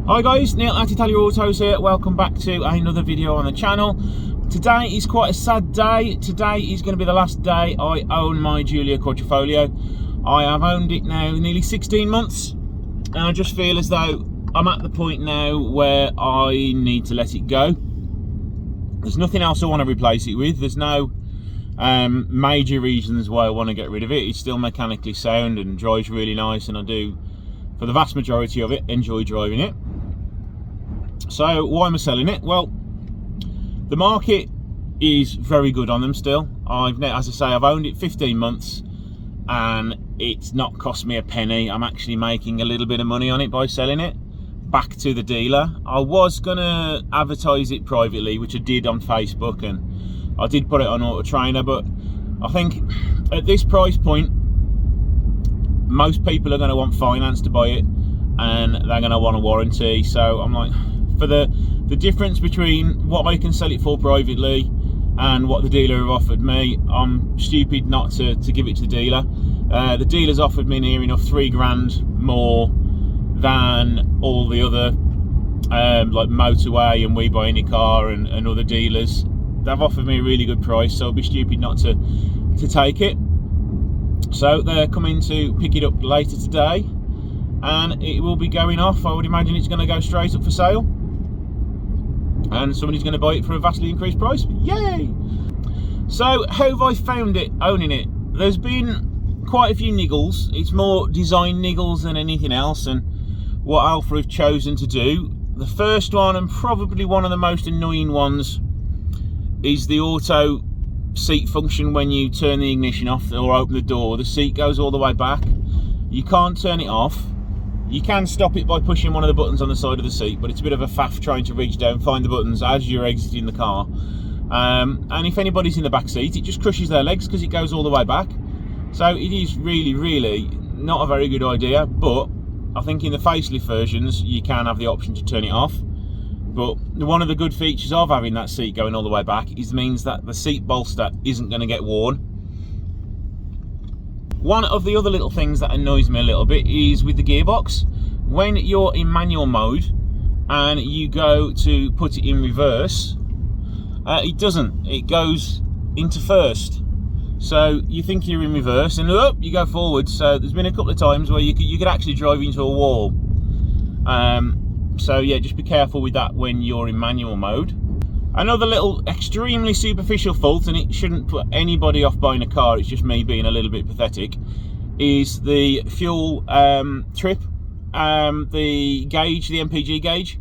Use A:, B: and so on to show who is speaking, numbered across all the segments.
A: Hi guys, Neil at Italia Autos here. Welcome back to another video on the channel. Today is quite a sad day. Today is going to be the last day I own my Giulia Quadrifoglio. I have owned it now nearly 16 months and I just feel as though I'm at the point now where I need to let it go. There's nothing else I want to replace it with. There's no major reasons why I want to get rid of it. It's still mechanically sound and drives really nice, and I do, for the vast majority of it, enjoy driving it. So why am I selling it? Well, the market is very good on them still. As I say, I've owned it 15 months and it's not cost me a penny. I'm actually making a little bit of money on it by selling it back to the dealer. I was gonna advertise it privately, which I did on Facebook, and I did put it on Auto Trainer, but I think at this price point most people are going to want finance to buy it and they're going to want a warranty. So I'm like, for the difference between what I can sell it for privately and what the dealer have offered me, I'm stupid not to give it to the dealer. The dealer's offered me near enough £3 more than all the other like Motorway and We Buy Any Car and other dealers. They've offered me a really good price, so I'd be stupid not to take it. So they're coming to pick it up later today and it will be going off. I would imagine it's going to go straight up for sale and somebody's going to buy it for a vastly increased price. Yay! So how have I found it owning it? There's been quite a few niggles. It's more design niggles than anything else, and what Alfa have chosen to do. The first one, and probably one of the most annoying ones, is the auto seat function. When you turn the ignition off or open the door, the seat goes all the way back. You can't turn it off. You can stop it by pushing one of the buttons on the side of the seat, but it's a bit of a faff trying to reach down, find the buttons as you're exiting the car. And if anybody's in the back seat, it just crushes their legs because it goes all the way back. So it is really not a very good idea, but I think in the facelift versions you can have the option to turn it off. But one of the good features of having that seat going all the way back means that the seat bolster isn't going to get worn. One of the other little things that annoys me a little bit is with the gearbox. When you're in manual mode and you go to put it in reverse, it doesn't. It goes into first. So you think you're in reverse and you go forward. So there's been a couple of times where you could actually drive into a wall. So yeah, just be careful with that when you're in manual mode. Another little extremely superficial fault, and it shouldn't put anybody off buying a car, it's just me being a little bit pathetic, is the fuel trip, the gauge, the MPG gauge.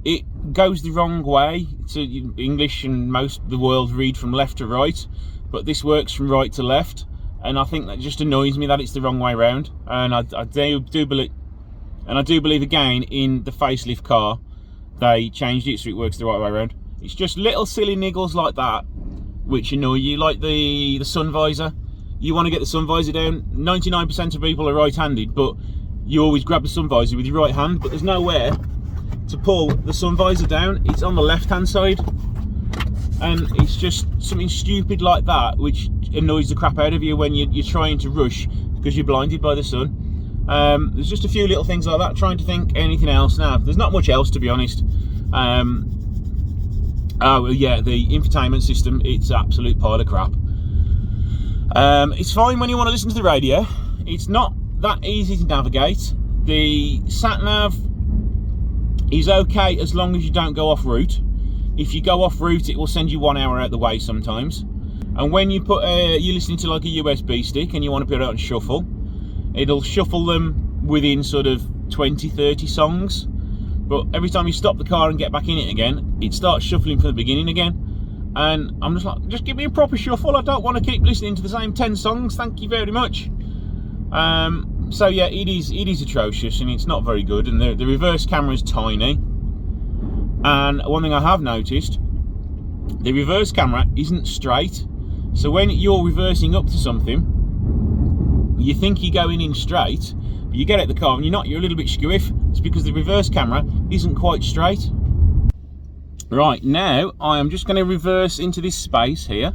A: It goes the wrong way. So English and most of the world read from left to right, but this works from right to left, and I think that just annoys me that it's the wrong way around. And I do believe, and I do believe again in the facelift car they changed it so it works the right way around. It's just little silly niggles like that which annoy you, like the sun visor. You want to get the sun visor down. 99% of people are right-handed, but you always grab the sun visor with your right hand, but there's nowhere to pull the sun visor down. It's on the left-hand side, and it's just something stupid like that which annoys the crap out of you when you're trying to rush because you're blinded by the sun. There's just a few little things like that. Trying to think anything else now. There's not much else, to be honest. Oh yeah, the infotainment system, it's an absolute pile of crap. It's fine when you want to listen to the radio. It's not that easy to navigate. The sat nav is okay as long as you don't go off route. If you go off route, it will send you 1 hour out the way sometimes. And when you put you're listening to like a USB stick and you want to put it on shuffle, it'll shuffle them within sort of 20-30 songs. But every time you stop the car and get back in it again, it starts shuffling from the beginning again. And I'm just like, just give me a proper shuffle. I don't want to keep listening to the same 10 songs. Thank you very much. So yeah, it is atrocious and it's not very good. And the reverse camera is tiny. And one thing I have noticed, the reverse camera isn't straight. So when you're reversing up to something, you think you're going in straight, but you get out the car and you're a little bit skewiff. It's because the reverse camera isn't quite straight. Right, now I am just going to reverse into this space here.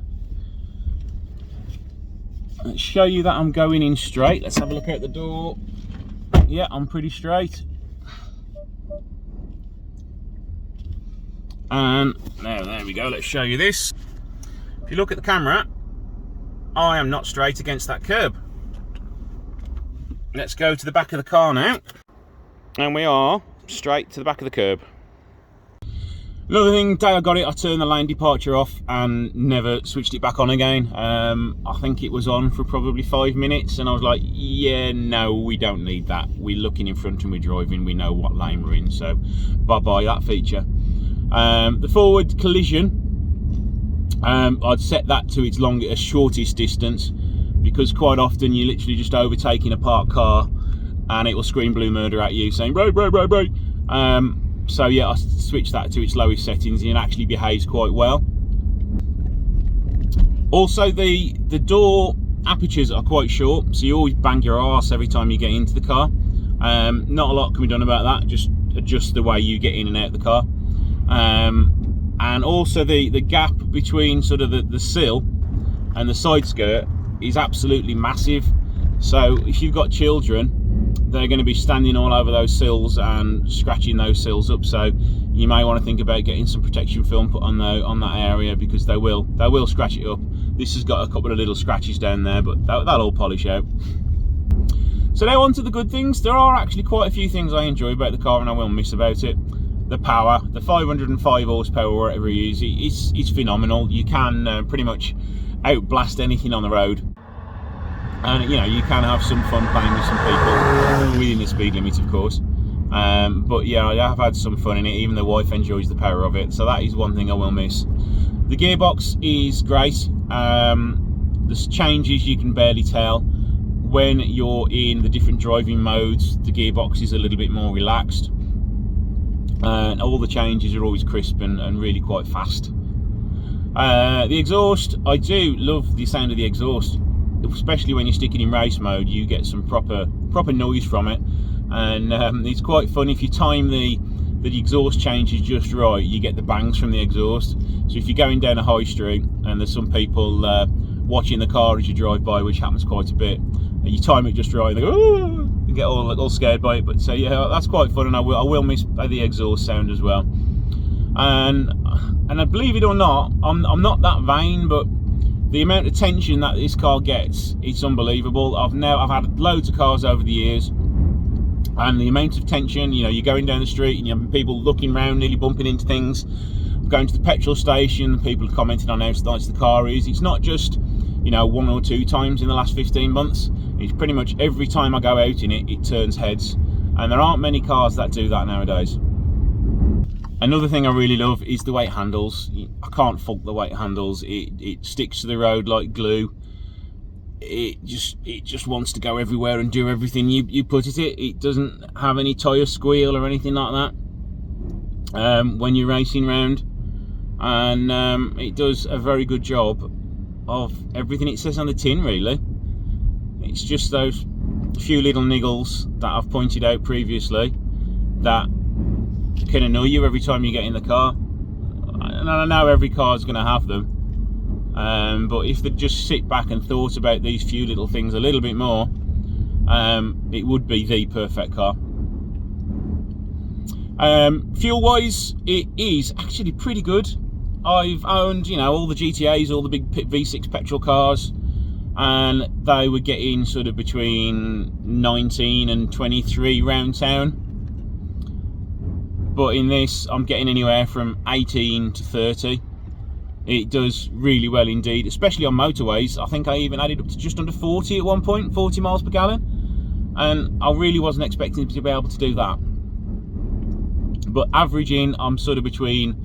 A: Let's show you that I'm going in straight. Let's have a look out the door. Yeah, I'm pretty straight. And now, there we go, let's show you this. If you look at the camera, I am not straight against that curb. Let's go to the back of the car now. And we are straight to the back of the curb. Another thing, the day I got it, I turned the lane departure off and never switched it back on again. I think it was on for probably 5 minutes, and I was like, yeah, no, we don't need that. We're looking in front and we're driving, we know what lane we're in, so bye-bye that feature. The forward collision, I'd set that to its shortest distance, because quite often you're literally just overtaking a parked car and it will scream blue murder at you saying, brake, brake, brake, brake. So yeah, I switched that to its lowest settings and it actually behaves quite well. Also, the door apertures are quite short, so you always bang your arse every time you get into the car. Not a lot can be done about that, just adjust the way you get in and out of the car. And also the gap between sort of the sill and the side skirt is absolutely massive. So if you've got children, they're going to be standing all over those sills and scratching those sills up, so you may want to think about getting some protection film put on that area, because they will scratch it up. This has got a couple of little scratches down there, but that'll all polish out. So now on to the good things. There are actually quite a few things I enjoy about the car and I will miss about it. The power, the 505 horsepower, whatever you use, it's phenomenal. You can pretty much outblast anything on the road. And you know, you can have some fun playing with some people within the speed limit, of course. But yeah, I have had some fun in it. Even the wife enjoys the power of it, so that is one thing I will miss. The gearbox is great. There's changes you can barely tell. When you're in the different driving modes, the gearbox is a little bit more relaxed. And all the changes are always crisp and really quite fast. The exhaust, I do love the sound of the exhaust. Especially when you're sticking in race mode, you get some proper noise from it, and it's quite fun. If you time the exhaust changes just right, you get the bangs from the exhaust. So if you're going down a high street and there's some people watching the car as you drive by, which happens quite a bit, and you time it just right, they go, "Ooh," and get all scared by it. But so yeah, that's quite fun, and I will miss the exhaust sound as well. And I believe it or not, I'm not that vain, but the amount of tension that this car gets, it's unbelievable. I've had loads of cars over the years, and the amount of tension, you know, you're going down the street and you have people looking around, nearly bumping into things. Going to the petrol station, people are commenting on how nice the car is. It's not just, you know, 1 or 2 times in the last 15 months. It's pretty much every time I go out in it, it turns heads. And there aren't many cars that do that nowadays. Another thing I really love is the way it handles. I can't fault the way it handles. It sticks to the road like glue. It just wants to go everywhere and do everything you put it. It doesn't have any tyre squeal or anything like that when you're racing round, and it does a very good job of everything it says on the tin, really. It's just those few little niggles that I've pointed out previously that can annoy you every time you get in the car, and I know every car is going to have them, but if they just sit back and thought about these few little things a little bit more, it would be the perfect car. Fuel wise, it is actually pretty good. I've owned, you know, all the GTAs, all the big V6 petrol cars, and they were getting sort of between 19 and 23 round town. But in this, I'm getting anywhere from 18 to 30. It does really well indeed, especially on motorways. I think I even added up to just under 40 at one point, 40 miles per gallon. And I really wasn't expecting to be able to do that. But averaging, I'm sort of between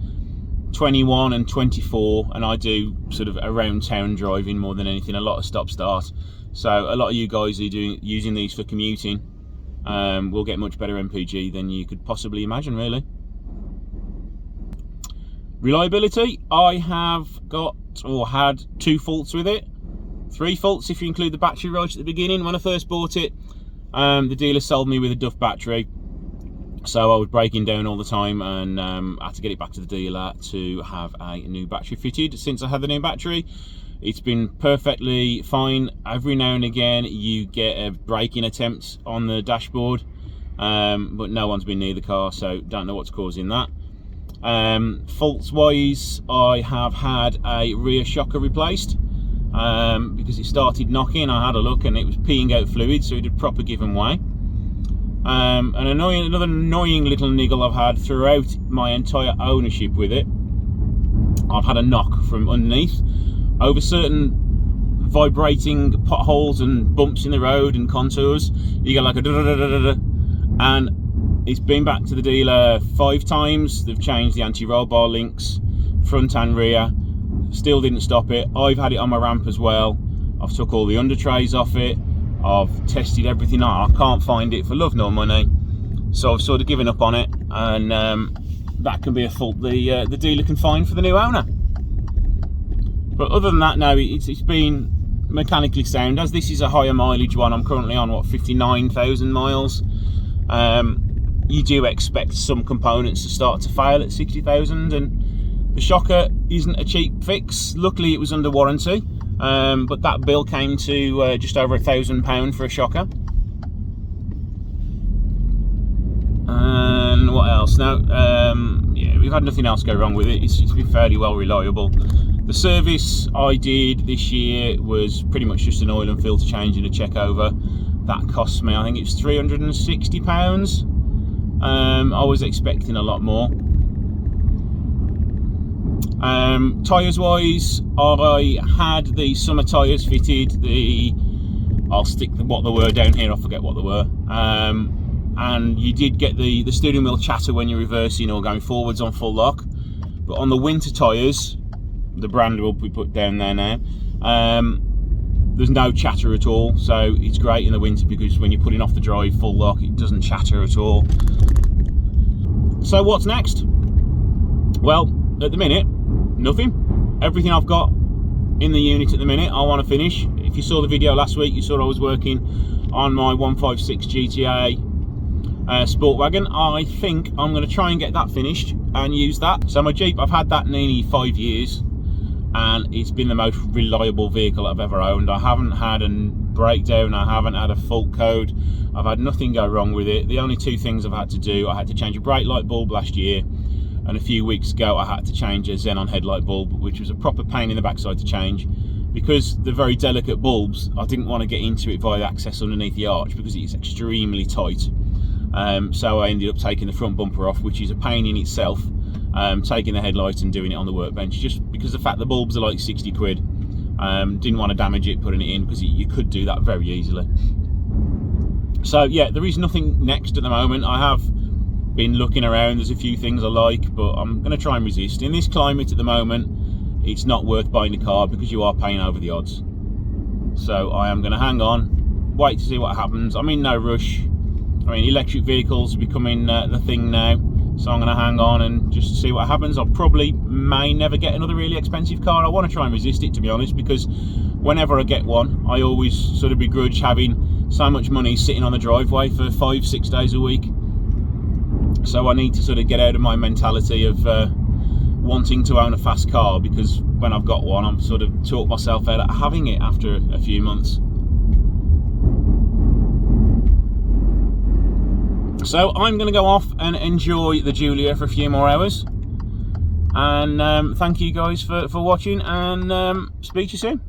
A: 21 and 24, and I do sort of around town driving more than anything, a lot of stop-start. So a lot of you guys who are using these for commuting will get much better MPG than you could possibly imagine, really. Reliability, I have got or had 2 faults with it. 3 faults if you include the battery right at the beginning. When I first bought it, the dealer sold me with a Duff battery, so I was breaking down all the time, and I had to get it back to the dealer to have a new battery fitted. Since I had the new battery, it's been perfectly fine. Every now and again you get a braking attempt on the dashboard, but no one's been near the car, so don't know what's causing that. Faults wise, I have had a rear shocker replaced because it started knocking. I had a look and it was peeing out fluid, so it had proper given way. Another annoying little niggle I've had throughout my entire ownership with it, I've had a knock from underneath over certain vibrating potholes and bumps in the road and contours. You get like a da-da-da-da-da, and it's been back to the dealer 5 times. They've changed the anti-roll bar links, front and rear, still didn't stop it. I've had it on my ramp as well. I've took all the under trays off it. I've tested everything out. I can't find it for love nor money, so I've sort of given up on it, and that can be a fault the dealer can find for the new owner. But other than that, no, it's been mechanically sound. As this is a higher mileage one, I'm currently on what, 59,000 miles. You do expect some components to start to fail at 60,000, and the shocker isn't a cheap fix. Luckily it was under warranty, but that bill came to just over £1,000 for a shocker. And what else? Now, yeah, we've had nothing else go wrong with it. It's been fairly well reliable. The service I did this year was pretty much just an oil and filter change and a check over. That cost me, I think it's £360. I was expecting a lot more. Tyres wise, I had the summer tyres fitted. I'll stick what they were down here, I forget what they were. And you did get the steering wheel chatter when you're reversing or going forwards on full lock. But on the winter tyres, the brand will be put down there now, there's no chatter at all, so it's great in the winter because when you're putting off the drive full lock, it doesn't chatter at all. So what's next? Well, at the minute, nothing. Everything I've got in the unit at the minute I want to finish. If you saw the video last week, you saw I was working on my 156 GTA sport wagon. I think I'm going to try and get that finished and use that. So my Jeep, I've had that nearly 5 years, and it's been the most reliable vehicle I've ever owned. I haven't had a breakdown, I haven't had a fault code, I've had nothing go wrong with it. The only 2 things I've had to do, I had to change a brake light bulb last year, and a few weeks ago I had to change a xenon headlight bulb, which was a proper pain in the backside to change. Because they're very delicate bulbs, I didn't want to get into it via the access underneath the arch because it's extremely tight. So I ended up taking the front bumper off, which is a pain in itself. Taking the headlight and doing it on the workbench, just because the fact the bulbs are like 60 quid. Didn't want to damage it putting it in, because you could do that very easily. So yeah, there is nothing next at the moment. I have been looking around, there's a few things I like, but I'm going to try and resist. In this climate at the moment, it's not worth buying a car because you are paying over the odds. So I am going to hang on, wait to see what happens. I'm in no rush. I mean, electric vehicles are becoming the thing now, so I'm going to hang on and just see what happens. I probably may never get another really expensive car. I want to try and resist it, to be honest, because whenever I get one, I always sort of begrudge having so much money sitting on the driveway for 5-6 days a week. So I need to sort of get out of my mentality of wanting to own a fast car, because when I've got one, I'm sort of talked myself out of having it after a few months. So I'm going to go off and enjoy the Giulia for a few more hours. And thank you guys for watching, and speak to you soon.